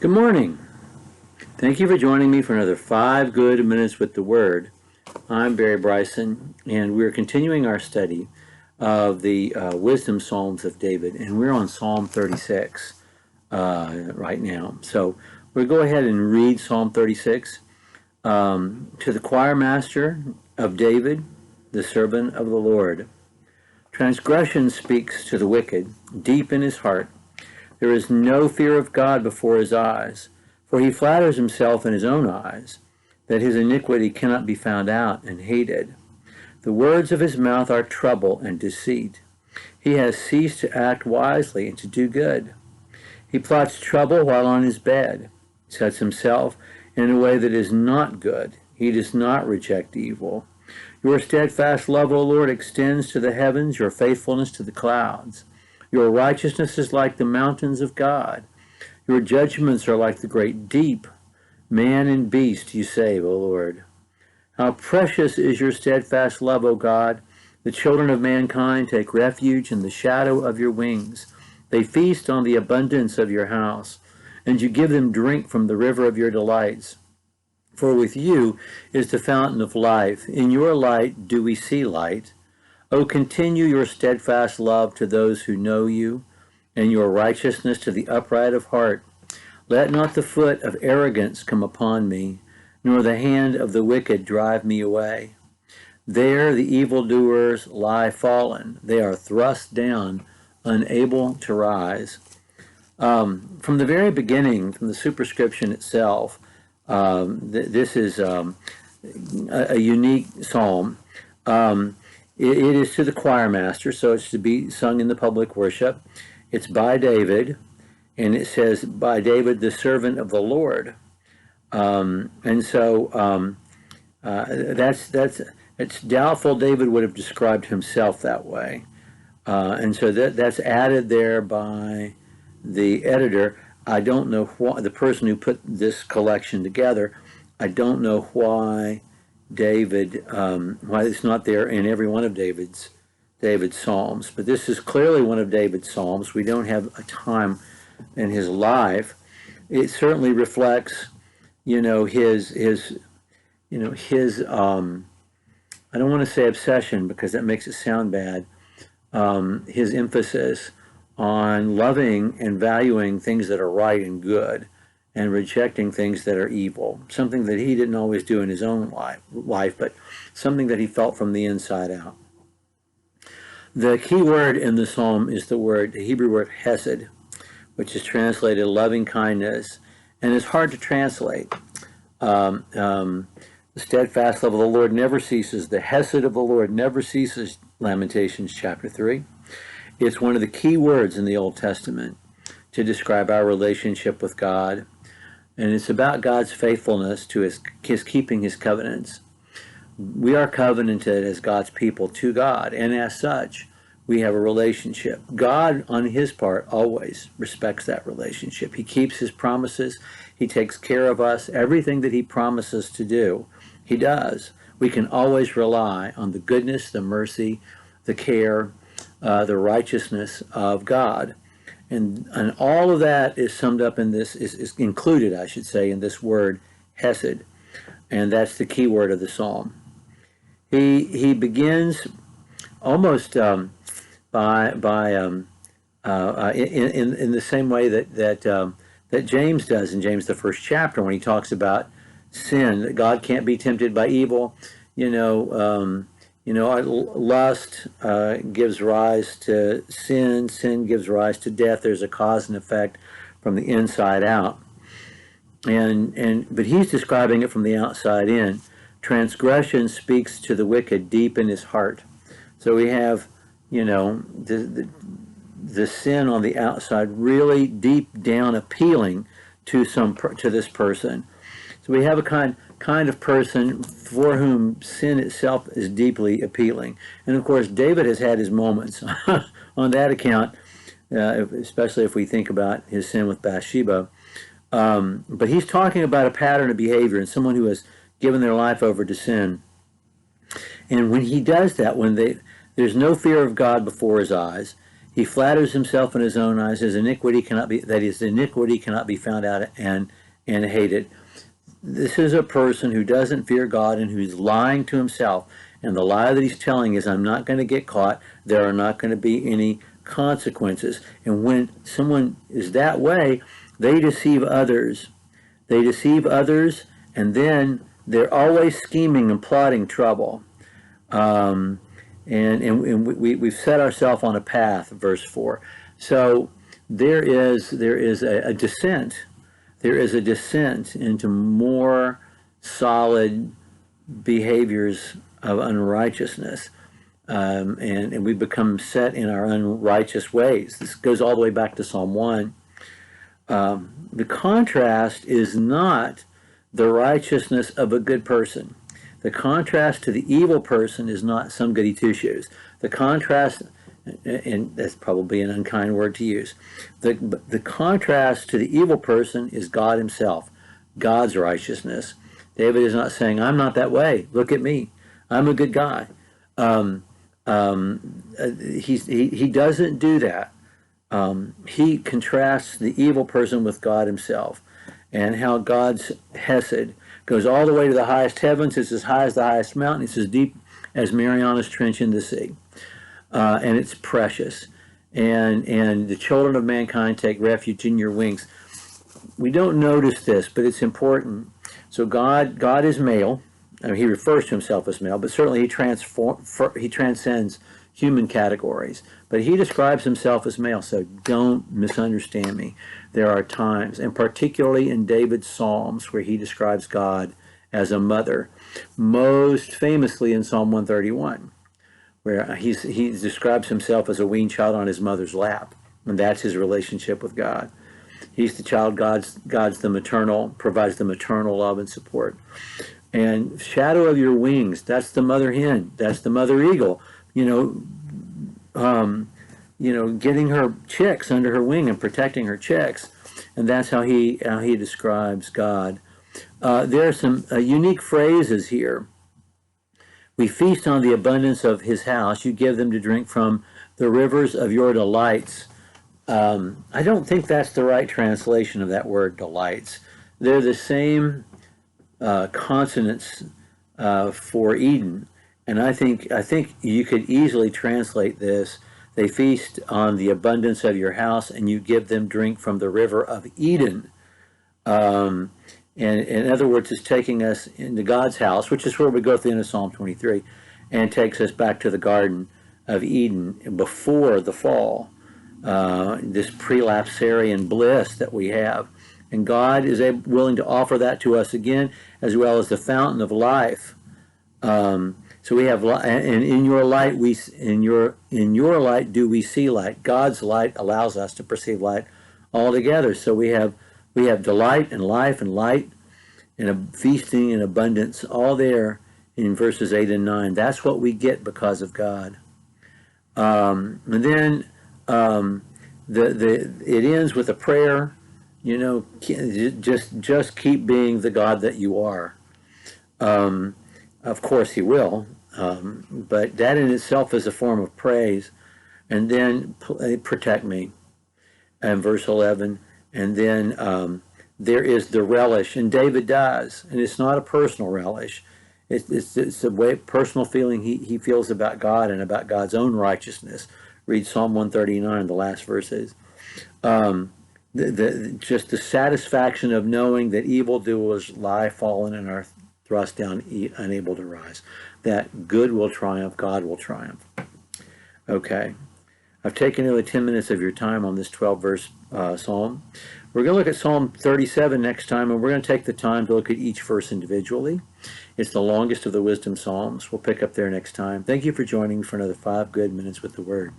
Good morning. Thank you for joining me for another 5 good minutes with the Word. I'm Barry Bryson, and we're continuing our study of the Wisdom Psalms of David, and we're on Psalm 36 right now. So we'll go ahead and read Psalm 36 to the choir master of David, the servant of the Lord. Transgression speaks to the wicked, deep in his heart. There is no fear of God before his eyes, for he flatters himself in his own eyes, that his iniquity cannot be found out and hated. The words of his mouth are trouble and deceit. He has ceased to act wisely and to do good. He plots trouble while on his bed, sets himself in a way that is not good. He does not reject evil. Your steadfast love, O Lord, extends to the heavens, your faithfulness to the clouds. Your righteousness is like the mountains of God. Your judgments are like the great deep. Man and beast you save, O Lord. How precious is your steadfast love, O God. The children of mankind take refuge in the shadow of your wings. They feast on the abundance of your house, and you give them drink from the river of your delights. For with you is the fountain of life. In your light do we see light. O continue your steadfast love to those who know you, and your righteousness to the upright of heart. Let not the foot of arrogance come upon me, nor the hand of the wicked drive me away. There the evildoers lie fallen. They are thrust down, unable to rise. From the very beginning, from the superscription itself, this is a unique psalm. It is to the choir master, so it's to be sung in the public worship. It's by David, and it says, by David, the servant of the Lord. It's doubtful David would have described himself that way. And so that's added there by the editor. I don't know why, the person who put this collection together, I don't know why David, why it's not there in every one of David's Psalms. But this is clearly one of David's Psalms. We don't have a time in his life. It certainly reflects, his I don't want to say obsession because that makes it sound bad. His emphasis on loving and valuing things that are right and good, and rejecting things that are evil, something that he didn't always do in his own life, but something that he felt from the inside out. The key word in the psalm is the Hebrew word hesed, which is translated loving kindness, and is hard to translate. The steadfast love of the Lord never ceases. The hesed of the Lord never ceases, Lamentations chapter 3. It's one of the key words in the Old Testament to describe our relationship with God. And it's about God's faithfulness to his keeping his covenants. We are covenanted as God's people to God, and as such, we have a relationship. God, on his part, always respects that relationship. He keeps his promises. He takes care of us. Everything that he promises to do, he does. We can always rely on the goodness, the mercy, the care, the righteousness of God. And all of that is summed up in this, is included, I should say, in this word, hesed. And that's the key word of the psalm. He begins almost in the same way that James does in James the first chapter, when he talks about sin, that God can't be tempted by evil. Lust gives rise to sin. Sin gives rise to death. There's a cause and effect from the inside out. But he's describing it from the outside in. Transgression speaks to the wicked deep in his heart. So we have, the sin on the outside really deep down appealing to this person. So we have a kind of person for whom sin itself is deeply appealing. And of course, David has had his moments on that account, especially if we think about his sin with Bathsheba. But he's talking about a pattern of behavior and someone who has given their life over to sin. And when he does that, there's no fear of God before his eyes, He flatters himself in his own eyes. His iniquity cannot be, that his iniquity cannot be found out and hated. This is a person who doesn't fear God and who's lying to himself. And the lie that he's telling is, I'm not going to get caught. There are not going to be any consequences. And when someone is that way, they deceive others. They deceive others, and then they're always scheming and plotting trouble. And we've set ourselves on a path, verse 4. So there is a descent. There is a descent into more solid behaviors of unrighteousness. And we become set in our unrighteous ways. This goes all the way back to Psalm 1. The contrast is not the righteousness of a good person. The contrast to the evil person is not some goody two-shoes. The contrast, and that's probably an unkind word to use, the contrast to the evil person is God himself, God's righteousness. David is not saying, I'm not that way. Look at me. I'm a good guy. He doesn't do that. He contrasts the evil person with God himself, and how God's hesed goes all the way to the highest heavens. It's as high as the highest mountain. It's as deep as Mariana's Trench in the sea. And it's precious. And the children of mankind take refuge in your wings. We don't notice this, but it's important. So God is male. I mean, he refers to himself as male, but certainly he transcends human categories. But he describes himself as male, so don't misunderstand me. There are times, and particularly in David's Psalms, where he describes God as a mother. Most famously in Psalm 131, where he describes himself as a weaned child on his mother's lap, and that's his relationship with God. He's the child, God's the maternal, provides the maternal love and support. And shadow of your wings, that's the mother hen, that's the mother eagle, getting her chicks under her wing and protecting her chicks. And that's how he describes God. There are some unique phrases here. We feast on the abundance of his house. You give them to drink from the rivers of your delights. I don't think that's the right translation of that word, delights. They're the same consonants for Eden. And I think you could easily translate this. They feast on the abundance of your house, and you give them drink from the river of Eden. And in other words, it's taking us into God's house, which is where we go at the end of Psalm 23, and takes us back to the Garden of Eden before the fall, this prelapsarian bliss that we have. And God is willing to offer that to us again, as well as the fountain of life. So we have, and in your light in your light do we see light. God's light allows us to perceive light altogether. So we have delight and life and light and a feasting and abundance all there in verses 8 and 9. That's what we get because of God. And then it ends with a prayer. Just keep being the God that you are. Of course he will, but that in itself is a form of praise. And then protect me, and verse 11. And then there is the relish, and David does, and it's not a personal relish. It's a way personal feeling he feels about God and about God's own righteousness. Read Psalm 139, the last verses. Just the satisfaction of knowing that evildoers lie fallen and are thrust down, unable to rise. That good will triumph, God will triumph. Okay. I've taken nearly 10 minutes of your time on this 12-verse psalm. We're going to look at Psalm 37 next time, and we're going to take the time to look at each verse individually. It's the longest of the wisdom psalms. We'll pick up there next time. Thank you for joining me for another 5 good minutes with the Word.